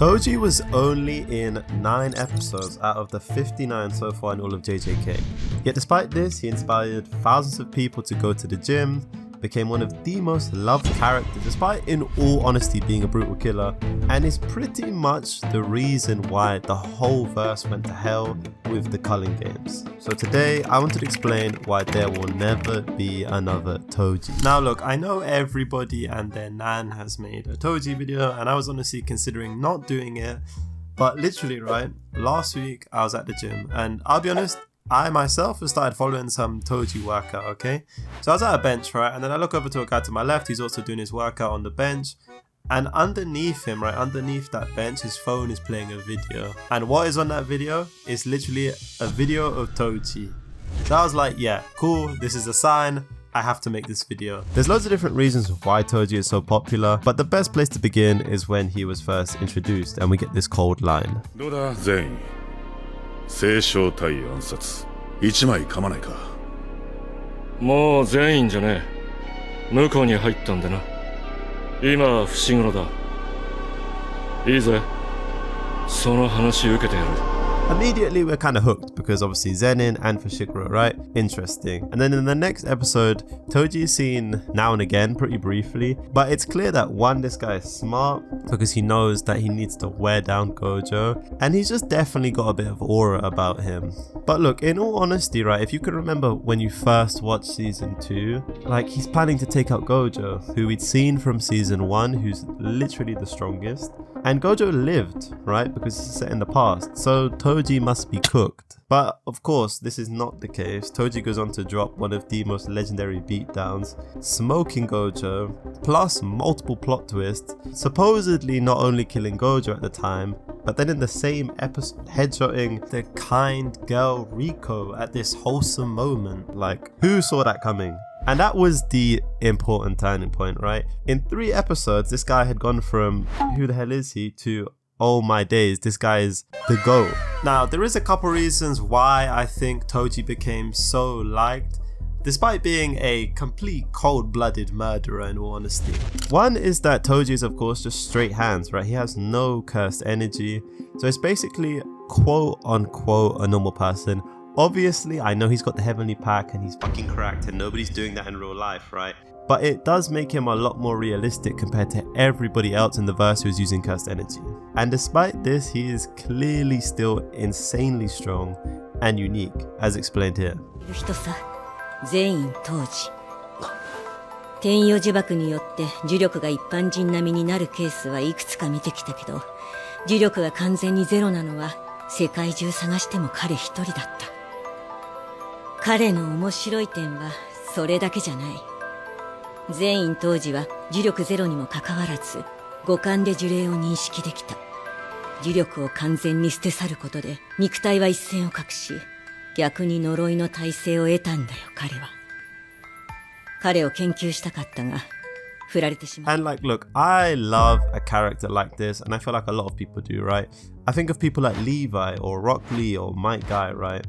Toji was only in 9 episodes out of the 59 so far in all of JJK. Yet despite this, he inspired thousands of people to go to the gym, became one of the most loved characters despite in all honesty being a brutal killer, and is pretty much the reason why the whole verse went to hell with the culling games. So today I want to explain why there will never be another Toji. Now look, I know everybody and their nan has made a Toji video and I was honestly considering not doing it, but literally right, last week I was at the gym and I'll be honest, I myself have started following some Toji workout, okay? So I was at a bench, right? And then I look over to a guy to my left, he's also doing his workout on the bench. And underneath him, right, underneath that bench, his phone is playing a video. And what is on that video is literally a video of Toji. So I was like, yeah, cool, this is a sign. I have to make this video. There's loads of different reasons why Toji is so popular, but the best place to begin is when he was first introduced and we get this cold line. 星漿体暗殺1枚噛まないかもう全員じゃねえ向こうに入ったんでな今は伏黒だいいぜその話受けてやる Immediately we're kind of hooked because obviously Zenin and Fushiguro, right? Interesting. And then in the next episode, Toji is seen now and again pretty briefly, but it's clear that one, this guy is smart because he knows that he needs to wear down Gojo, and he's just definitely got a bit of aura about him. But look, in all honesty, right, if you can remember when you first watched season 2, like he's planning to take out Gojo, who we'd seen from season 1, who's literally the strongest. And Gojo lived, right, because he's set in the past, so Toji must be cooked. But of course, this is not the case. Toji goes on to drop one of the most legendary beatdowns, smoking Gojo, plus multiple plot twists, supposedly not only killing Gojo at the time, but then in the same episode headshotting the kind girl Riko at this wholesome moment. Like, who saw that coming? And that was the important turning point, right? In 3 episodes, this guy had gone from who the hell is he to oh my days, this guy is the GOAT. Now, there is a couple reasons why I think Toji became so liked, despite being a complete cold-blooded murderer in all honesty. One is that Toji is of course just straight hands, right? He has no cursed energy, so it's basically quote unquote a normal person. Obviously, I know he's got the heavenly pack and he's fucking cracked and nobody's doing that in real life, right? But it does make him a lot more realistic compared to everybody else in the verse who's using cursed energy. And despite this, he is clearly still insanely strong and unique, as explained here. 全員当時天与呪縛によって呪力が一般人並みになるケースはいくつか見てきたけど、呪力が完全にゼロなのは世界中探しても彼一人だった。彼の面白い点はそれだけじゃない。全員当時は呪力ゼロにもかかわらず五感で呪霊を認識できた。呪力を完全に捨て去ることで肉体は一線を画し、逆に呪いの耐性を得たんだよ彼は。彼を研究したかったが振られてしまう。 And like, look, I love a character like this, and I feel like a lot of people do, right? I think of people like Levi or Rock Lee or Might Guy, right?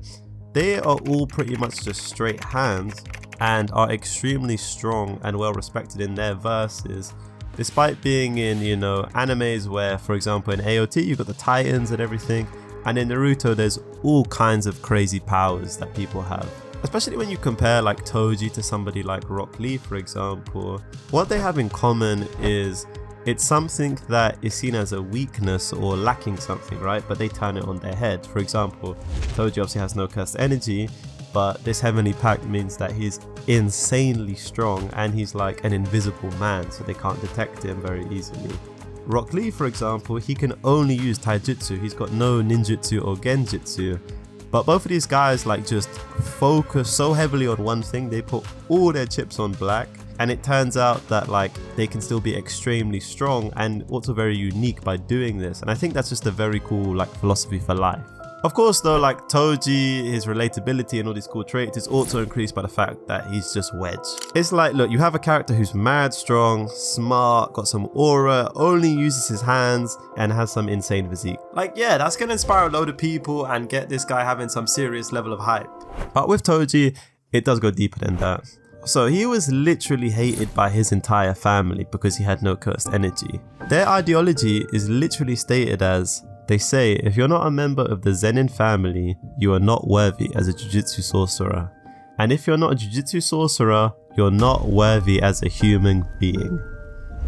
They are all pretty much just straight hands and are extremely strong and well respected in their verses, despite being in, you know, animes where, for example, in AOT you've got the Titans and everything, and in Naruto there's all kinds of crazy powers that people have. Especially when you compare like Toji to somebody like Rock Lee, for example, what they have in common is it's something that is seen as a weakness or lacking something, right? But they turn it on their head. For example, Toji obviously has no cursed energy, but this heavenly pact means that he's insanely strong and he's like an invisible man, so they can't detect him very easily. Rock Lee, for example, he can only use taijutsu. He's got no ninjutsu or genjutsu. But both of these guys like just focus so heavily on one thing, they put all their chips on black, and it turns out that like they can still be extremely strong and also very unique by doing this. And I think that's just a very cool like philosophy for life. Of course though, like Toji, his relatability and all these cool traits is also increased by the fact that he's just Wedge. It's like, look, you have a character who's mad strong, smart, got some aura, only uses his hands, and has some insane physique. Like, yeah, that's gonna inspire a load of people and get this guy having some serious level of hype. But with Toji, it does go deeper than that. So he was literally hated by his entire family because he had no cursed energy. Their ideology is literally stated as, they say, if you're not a member of the Zenin family, you are not worthy as a Jujutsu sorcerer. And if you're not a Jujutsu sorcerer, you're not worthy as a human being.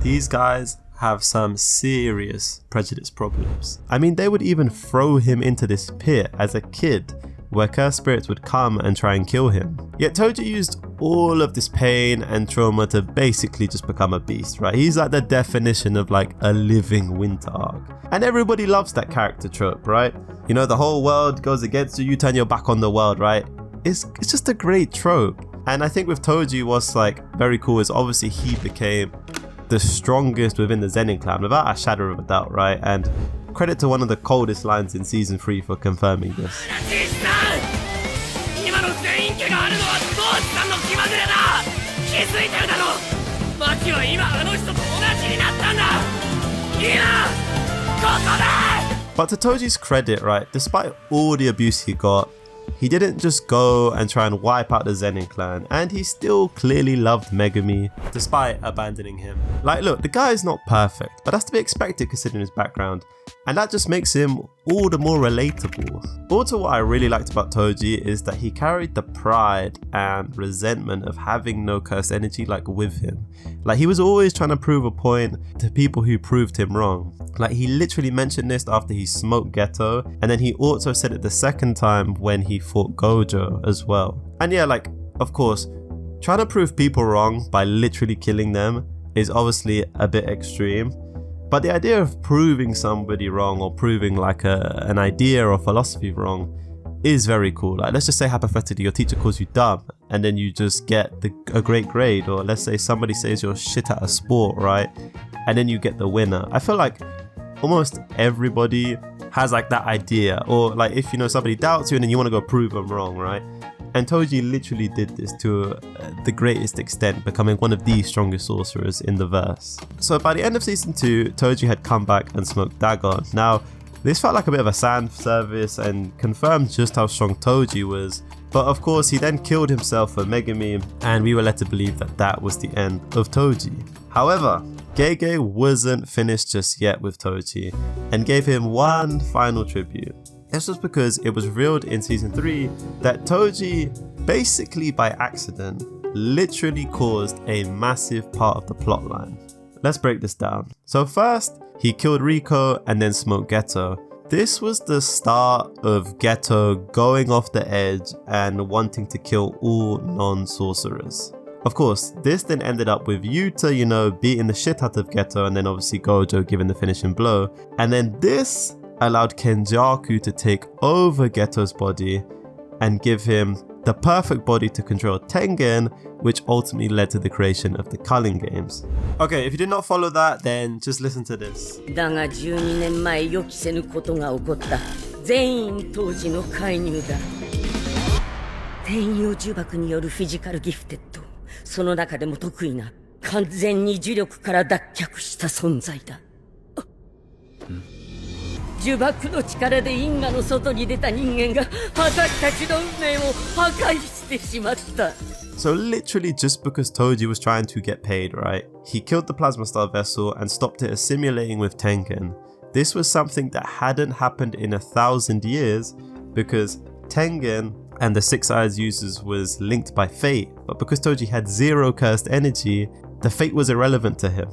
These guys have some serious prejudice problems. I mean, they would even throw him into this pit as a kid where cursed spirits would come and try and kill him. Yet Toji used all of this pain and trauma to basically just become a beast, right? He's like the definition of like a living winter arc. And everybody loves that character trope, right? You know, the whole world goes against you, you turn your back on the world, right? It's just a great trope. And I think with Toji, what's like very cool is obviously he became the strongest within the Zenin clan without a shadow of a doubt, right? And credit to one of the coldest lines in season 3 for confirming this. But to Toji's credit, right, despite all the abuse he got, he didn't just go and try and wipe out the Zenin clan, and he still clearly loved Megumi despite abandoning him. Like, look, the guy is not perfect, but that's to be expected considering his background, and that just makes him all the more relatable. Also, what I really liked about Toji is that he carried the pride and resentment of having no cursed energy like with him. Like, he was always trying to prove a point to people who proved him wrong. Like, he literally mentioned this after he smoked Geto, and then he also said it the second time when he fought Gojo as well. And yeah, like, of course, trying to prove people wrong by literally killing them is obviously a bit extreme. But the idea of proving somebody wrong or proving like an idea or philosophy wrong is very cool. Like, let's just say hypothetically your teacher calls you dumb and then you just get a great grade, or let's say somebody says you're shit at a sport, right? And then you get the winner. I feel like almost everybody has like that idea, or like if you know somebody doubts you and then you want to go prove them wrong, right? And Toji literally did this to the greatest extent, becoming one of the strongest sorcerers in the verse. So by the end of season 2, Toji had come back and smoked Dagon. Now, this felt like a bit of a fan service and confirmed just how strong Toji was. But of course, he then killed himself for Megumi, and we were led to believe that that was the end of Toji. However, Gege wasn't finished just yet with Toji and gave him one final tribute. This was because it was revealed in season 3 that Toji, basically by accident, literally caused a massive part of the plotline. Let's break this down. So first, he killed Riko and then smoked Geto. This was the start of Geto going off the edge and wanting to kill all non-sorcerers. Of course, this then ended up with Yuta, you know, beating the shit out of Geto, and then obviously Gojo giving the finishing blow. And then this allowed Kenjaku to take over Geto's body and give him the perfect body to control Tengen, which ultimately led to the creation of the Culling Games. Okay, if you did not follow that, then just listen to this. だが12年前予期せぬことが起こった。全員当時の介入だ。天陽呪縛によるフィジカルギフテッド。その中でも得意な完全に呪力から脱却した存在だ。呪縛の力で因果の外に出た人間が私たちの運命を破壊してしまった。So literally just because Toji was trying to get paid, right? He killed the Plasma Star vessel and stopped it assimilating with Tengen. This was something that hadn't happened in 1,000 years because Tengen and the Six Eyes users was linked by fate, but because Toji had zero cursed energy, the fate was irrelevant to him.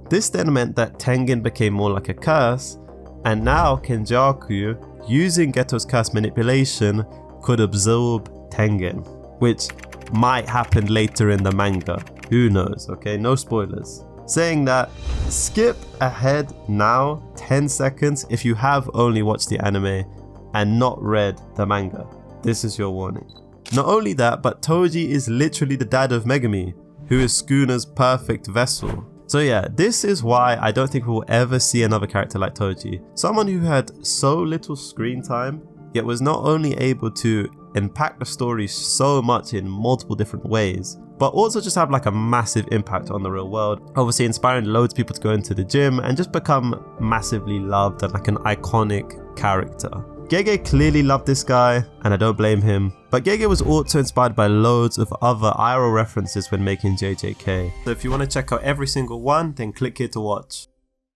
This then meant that Tengen became more like a curse, and now Kenjaku, using Geto's curse manipulation, could absorb Tengen, which might happen later in the manga. Who knows, okay? No spoilers. Saying that, skip ahead now 10 seconds if you have only watched the anime and not read the manga. This is your warning. Not only that, but Toji is literally the dad of Megumi, who is Sukuna's perfect vessel. So yeah, this is why I don't think we'll ever see another character like Toji. Someone who had so little screen time, yet was not only able to impact the story so much in multiple different ways, but also just have like a massive impact on the real world. Obviously inspiring loads of people to go into the gym and just become massively loved and like an iconic character. Gege clearly loved this guy, and I don't blame him. But Gege was also inspired by loads of other IRL references when making JJK. So if you want to check out every single one, then click here to watch.